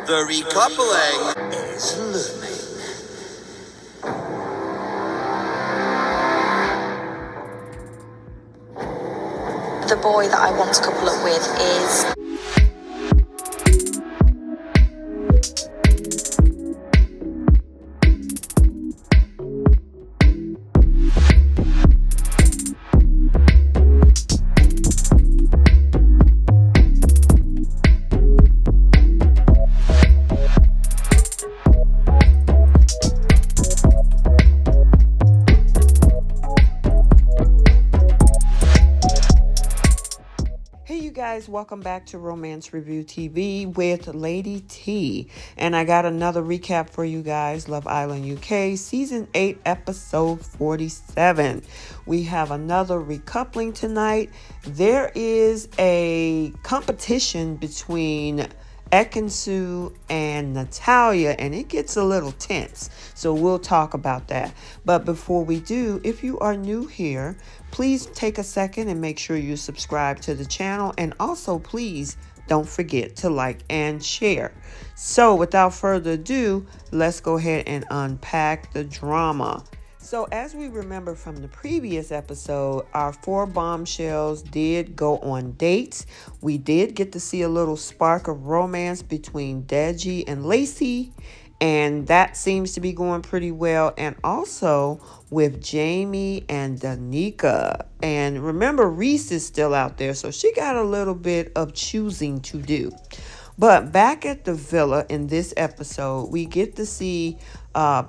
The recoupling is looming. The boy that I want to couple up with is... Welcome back to Romance Review TV with Lady T, and I got another recap for you guys. Love Island UK season 8 episode 47. We have another recoupling tonight. There is a competition between Ekin-Su and Nathalia, and it gets a little tense, so we'll talk about that. But before we do, if you are new here, please take a second and make sure you subscribe to the channel, and also please don't forget to like and share. So without further ado, let's go ahead and unpack the drama. So as we remember from the previous episode, our 4 bombshells did go on dates. We did get to see a little spark of romance between Deji and Lacey, and that seems to be going pretty well. And also with Jamie and Danica. And remember, Reese is still out there, so she got a little bit of choosing to do. But back at the villa in this episode, we get to see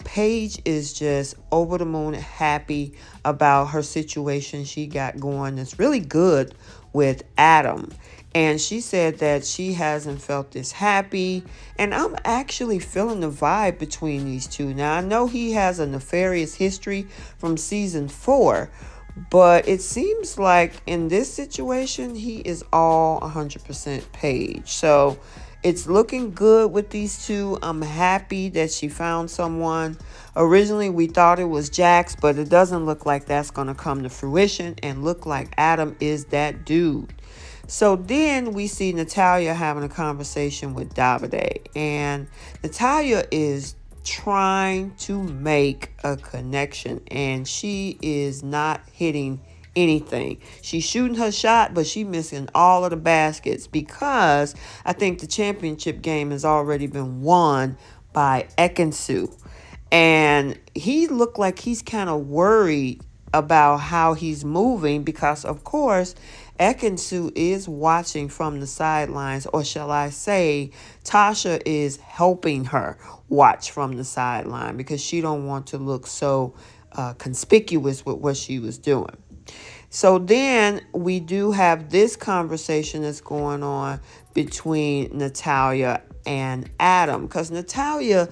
Paige is just over the moon happy about her situation she got going. It's really good with Adam. And she said that she hasn't felt this happy. And I'm actually feeling the vibe between these two. Now, I know he has a nefarious history from season 4. But it seems like in this situation, he is all 100% Paige. So it's looking good with these two. I'm happy that she found someone. Originally, we thought it was Jax, but it doesn't look like that's going to come to fruition and look like Adam is that dude. So then we see Nathalia having a conversation with Davide, and Nathalia is trying to make a connection, and she is not hitting anything. She's shooting her shot, but she's missing all of the baskets because I think the championship game has already been won by Ekin-Su, and he looked like he's kind of worried about how he's moving because, of course, Ekin-Su is watching from the sidelines, or shall I say, Tasha is helping her watch from the sideline because she don't want to look so conspicuous with what she was doing. So then we do have this conversation that's going on between Nathalia and Adam, because Nathalia,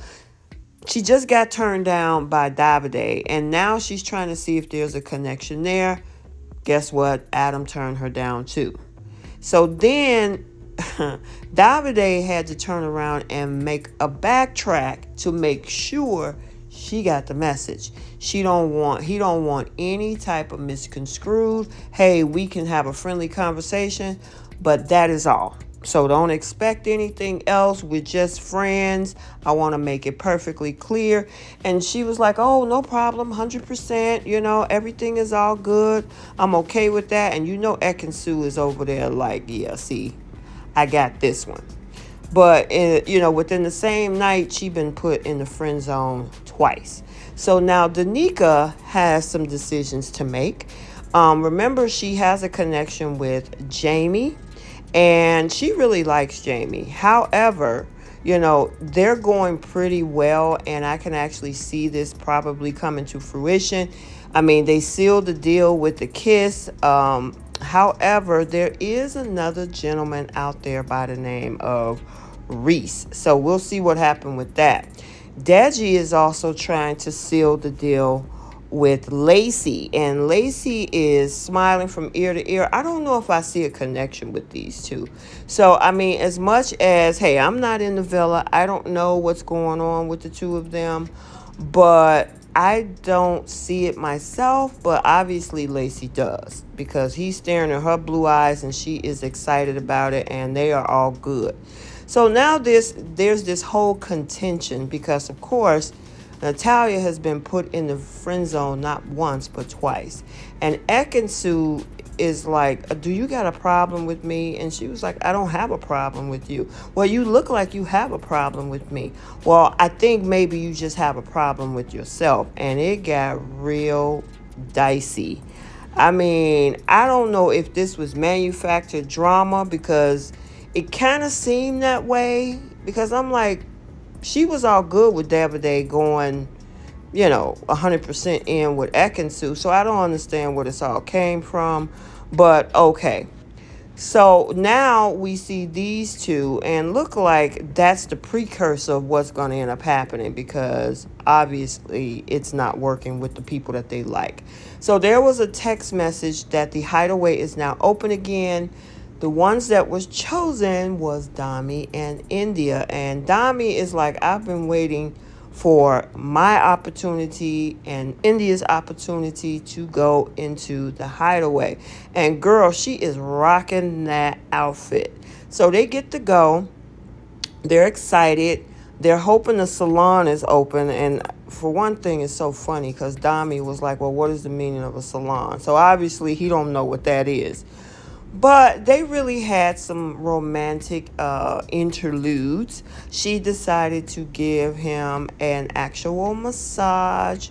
she just got turned down by Davide, and now she's trying to see if there's a connection there. Guess what? Adam turned her down too. So then Davide had to turn around and make a backtrack to make sure she got the message. He don't want any type of misconstrued, hey, we can have a friendly conversation, but that is all. So don't expect anything else. We're just friends. I want to make it perfectly clear. And she was like, oh, no problem, 100%. Everything is all good. I'm okay with that. And Ekin-Su is over there like, yeah, see, I got this one. But, within the same night, she been put in the friend zone twice. So now Danica has some decisions to make. Remember, she has a connection with Jamie. And she really likes Jamie. However, they're going pretty well, and I can actually see this probably coming to fruition. I mean, they sealed the deal with the kiss. However, there is another gentleman out there by the name of Reese. So we'll see what happened with that. Deji is also trying to seal the deal with Lacey, and Lacey is smiling from ear to ear. I don't know if I see a connection with these two. So, I mean, as much as, hey, I'm not in the villa, I don't know what's going on with the two of them, but I don't see it myself, but obviously Lacey does, because he's staring at her blue eyes and she is excited about it, and they are all good. So now there's this whole contention because, of course, Nathalia has been put in the friend zone not once but twice. And Ekin-Su is like, do you got a problem with me? And she was like, I don't have a problem with you. Well, you look like you have a problem with me. Well, I think maybe you just have a problem with yourself. And it got real dicey. I mean, I don't know if this was manufactured drama because it kind of seemed that way. Because I'm like, she was all good with Davide going, 100% in with Ekin-Su. So I don't understand where this all came from. But okay. So now we see these two and look like that's the precursor of what's going to end up happening because obviously it's not working with the people that they like. So there was a text message that the Hideaway is now open again. The ones that was chosen was Dami and TIndiyah. And Dami is like, I've been waiting for my opportunity and TIndiyah's opportunity to go into the Hideaway. And girl, she is rocking that outfit. So they get to go. They're excited. They're hoping the salon is open. And for one thing, it's so funny because Dami was like, well, what is the meaning of a salon? So obviously he don't know what that is. But they really had some romantic interludes. She decided to give him an actual massage.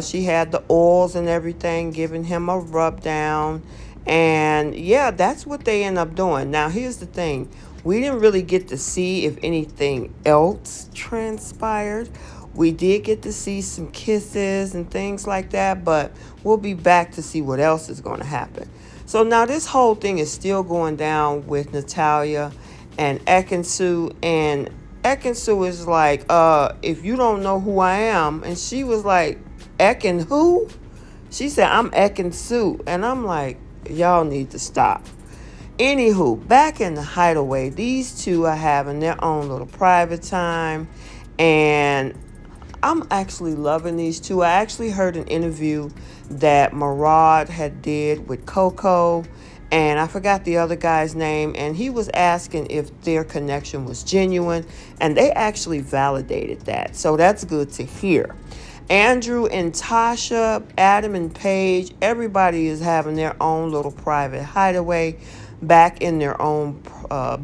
She had the oils and everything, giving him a rub down. And yeah, that's what they end up doing. Now, here's the thing. We didn't really get to see if anything else transpired. We did get to see some kisses and things like that, but we'll be back to see what else is going to happen. So now this whole thing is still going down with Nathalia and Ekin-Su. And Ekin-Su is like, if you don't know who I am. And she was like, Ekin who? She said, I'm Ekin-Su. And I'm like, y'all need to stop. Anywho, back in the Hideaway, these two are having their own little private time. And I'm actually loving these two. I actually heard an interview that Murad had did with Coco, and I forgot the other guy's name, and he was asking if their connection was genuine, and they actually validated that. So that's good to hear. Andrew and Tasha, Adam and Paige, everybody is having their own little private hideaway back in their own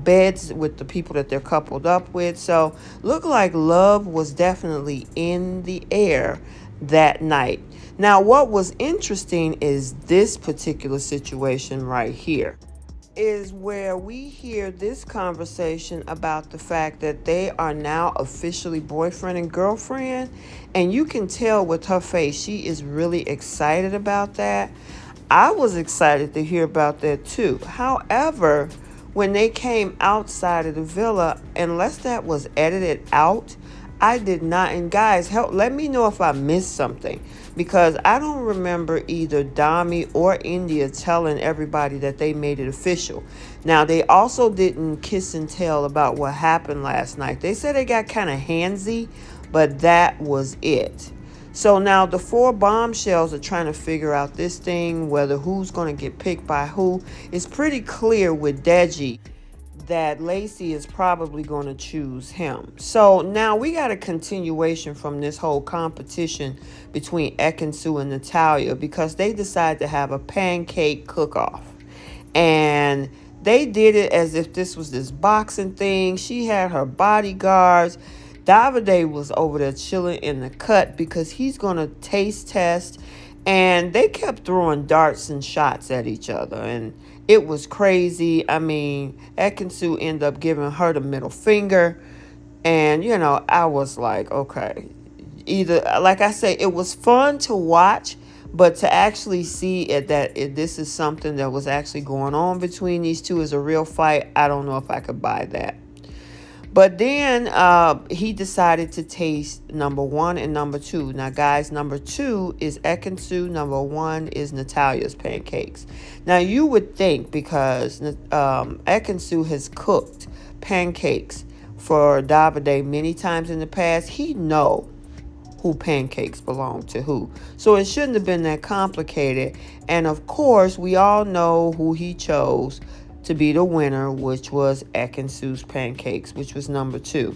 beds with the people that they're coupled up with. So look like love was definitely in the air that night. Now, what was interesting is this particular situation right here is where we hear this conversation about the fact that they are now officially boyfriend and girlfriend. And you can tell with her face, she is really excited about that. I was excited to hear about that too. However, when they came outside of the villa, unless that was edited out, I did not. And guys, let me know if I missed something, because I don't remember either Dami or TIndiyah telling everybody that they made it official. Now, they also didn't kiss and tell about what happened last night. They said they got kind of handsy, but that was it. So now the four bombshells are trying to figure out this thing, whether who's going to get picked by who. It's pretty clear with Deji that Lacey is probably going to choose him. So now we got a continuation from this whole competition between Ekin-Su and Nathalia, because they decided to have a pancake cook-off. And they did it as if this was this boxing thing. She had her bodyguards. Davide was over there chilling in the cut because he's going to taste test. And they kept throwing darts and shots at each other. And it was crazy. I mean, Ekin-Su ended up giving her the middle finger. And, I was like, okay. Either, like I say, it was fun to watch. But to actually see this is something that was actually going on between these two is a real fight, I don't know if I could buy that. But then he decided to taste number 1 and number 2. Now, guys, number 2 is Ekin-Su. Number 1 is Nathalia's pancakes. Now, you would think, because Ekin-Su has cooked pancakes for Davide many times in the past, he'd know who pancakes belong to who. So it shouldn't have been that complicated. And, of course, we all know who he chose to be the winner, which was Ekin-Su's Pancakes, which was number 2.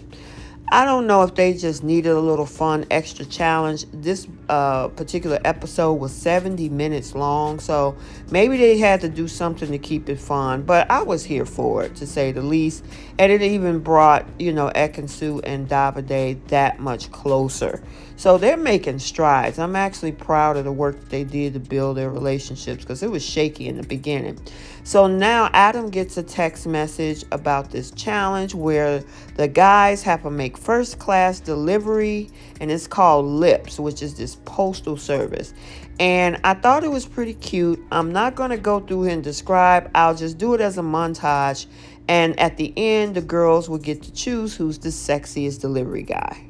I don't know if they just needed a little fun extra challenge. This particular episode was 70 minutes long, so maybe they had to do something to keep it fun. But I was here for it, to say the least. And it even brought, Ekin-Su and Davide that much closer. So they're making strides. I'm actually proud of the work that they did to build their relationships, because it was shaky in the beginning. So now Adam gets a text message about this challenge where the guys have to make first class delivery, and it's called Lips, which is this postal service. And I thought it was pretty cute. I'm not going to go through and describe. I'll just do it as a montage. And at the end, the girls will get to choose who's the sexiest delivery guy.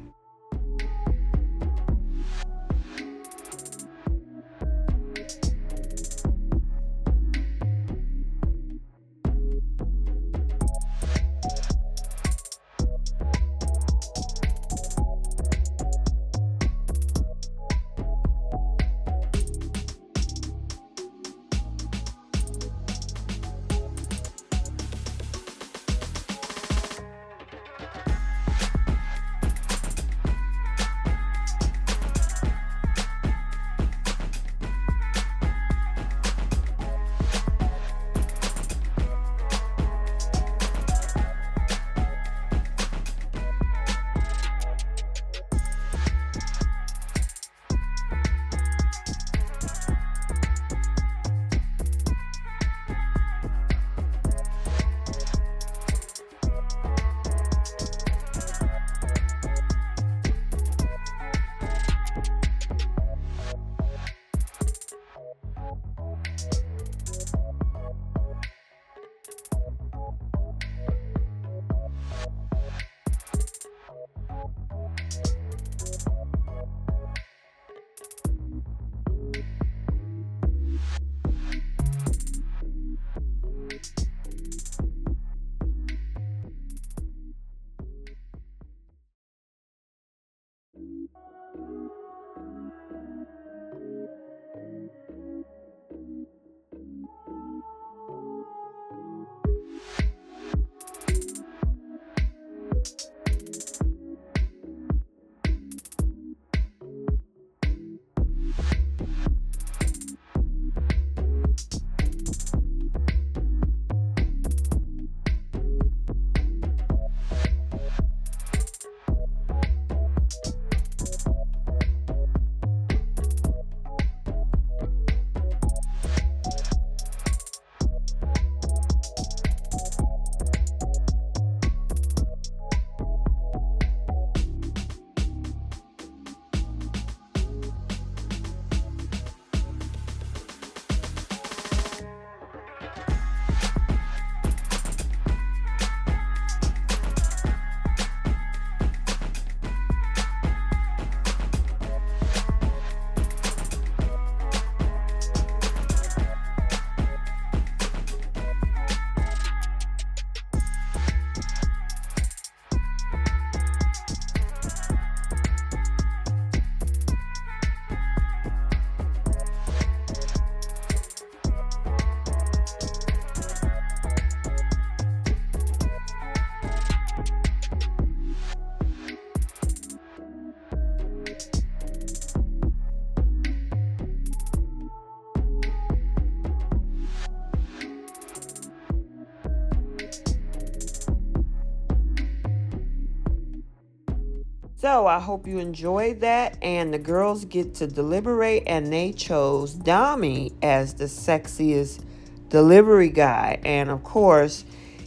So I hope you enjoyed that. And the girls get to deliberate, and they chose Dami as the sexiest delivery guy. And of course,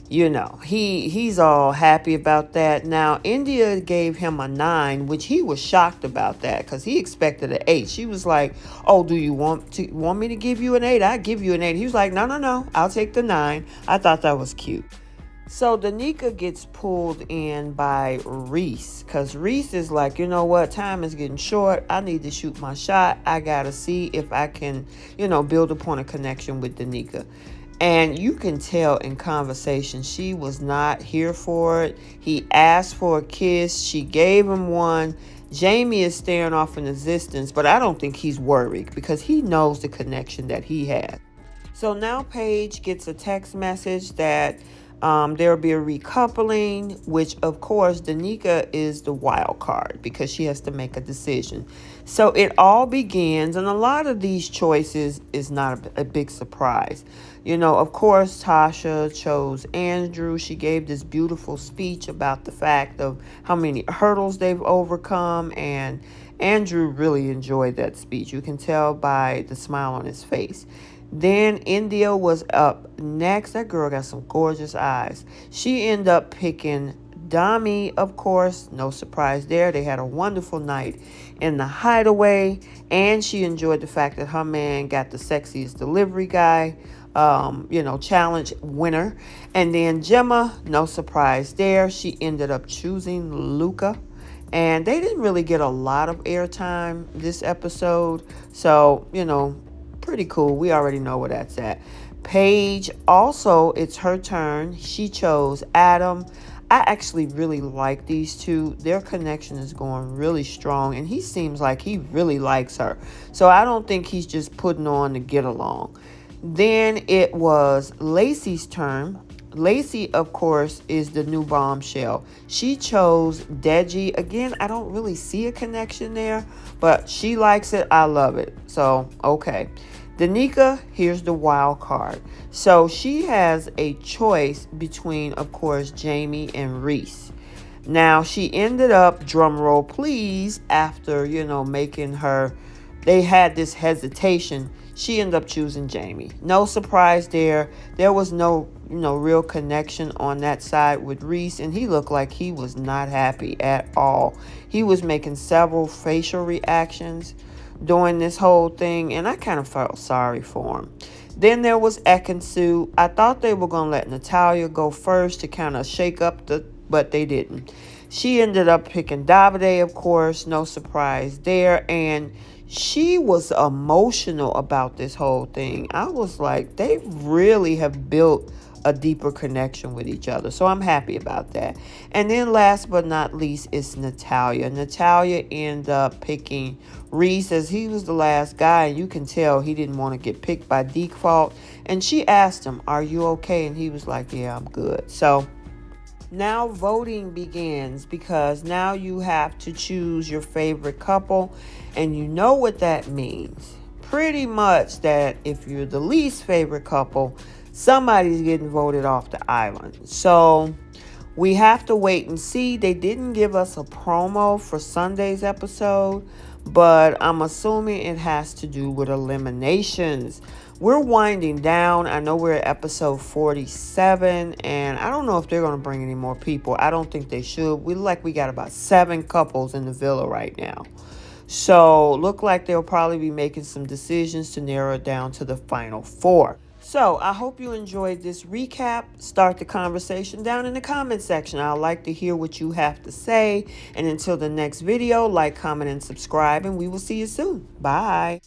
he's all happy about that. Now, Indiyah gave him a 9, which he was shocked about that because he expected an 8. She was like, "Oh, do you want me to give you an 8? I give you an 8." He was like, No, I'll take the 9. I thought that was cute. So Danica gets pulled in by Reese, because Reese is like, you know what, time is getting short. I need to shoot my shot. I got to see if I can, build upon a connection with Danica. And you can tell in conversation, she was not here for it. He asked for a kiss. She gave him one. Jamie is staring off in the distance, but I don't think he's worried because he knows the connection that he has. So now Paige gets a text message that there'll be a recoupling, which of course Danica is the wild card because she has to make a decision. So it all begins, and a lot of these choices is not a big surprise. You know, of course, Tasha chose Andrew. She gave this beautiful speech about the fact of how many hurdles they've overcome, and Andrew really enjoyed that speech. You can tell by the smile on his face. Then India was up next. That girl got some gorgeous eyes. She ended up picking Dami, of course. No surprise there. They had a wonderful night in the Hideaway, and she enjoyed the fact that her man got the sexiest delivery guy, challenge winner. And then Gemma, no surprise there. She ended up choosing Luca. And they didn't really get a lot of airtime this episode. So, pretty cool. We already know where that's at. Paige, also, it's her turn. She chose Adam. I actually really like these two. Their connection is going really strong, and he seems like he really likes her. So I don't think he's just putting on to get along. Then it was Lacey's turn. Lacey, of course, is the new bombshell. She chose Deji. Again, I don't really see a connection there, but she likes it. I love it. So, okay. Danica, here's the wild card. So she has a choice between, of course, Jamie and Reese. Now, she ended up, drum roll please, after, making her, they had this hesitation. She ended up choosing Jamie. No surprise there. There was no, real connection on that side with Reese, and he looked like he was not happy at all. He was making several facial reactions during this whole thing, and I kind of felt sorry for him. Then there was Ekin-Su. I thought they were going to let Nathalia go first to kind of shake up but they didn't. She ended up picking Davide, of course. No surprise there. And she was emotional about this whole thing. I was like, they really have built a deeper connection with each other. So I'm happy about that. And then last but not least is Nathalia. Nathalia ended up picking Reese as he was the last guy. And you can tell he didn't want to get picked by default. And she asked him, are you okay? And he was like, yeah, I'm good. So now voting begins because now you have to choose your favorite couple. And you know what that means. Pretty much that if you're the least favorite couple, somebody's getting voted off the island. So we have to wait and see. They didn't give us a promo for Sunday's episode, but I'm assuming it has to do with eliminations. We're winding down. I know we're at episode 47, and I don't know if they're going to bring any more people. I don't think they should. We got about 7 couples in the villa right now. So look like they'll probably be making some decisions to narrow it down to the final 4. So I hope you enjoyed this recap. Start the conversation down in the comment section. I'd like to hear what you have to say. And until the next video, like, comment, and subscribe, and we will see you soon. Bye.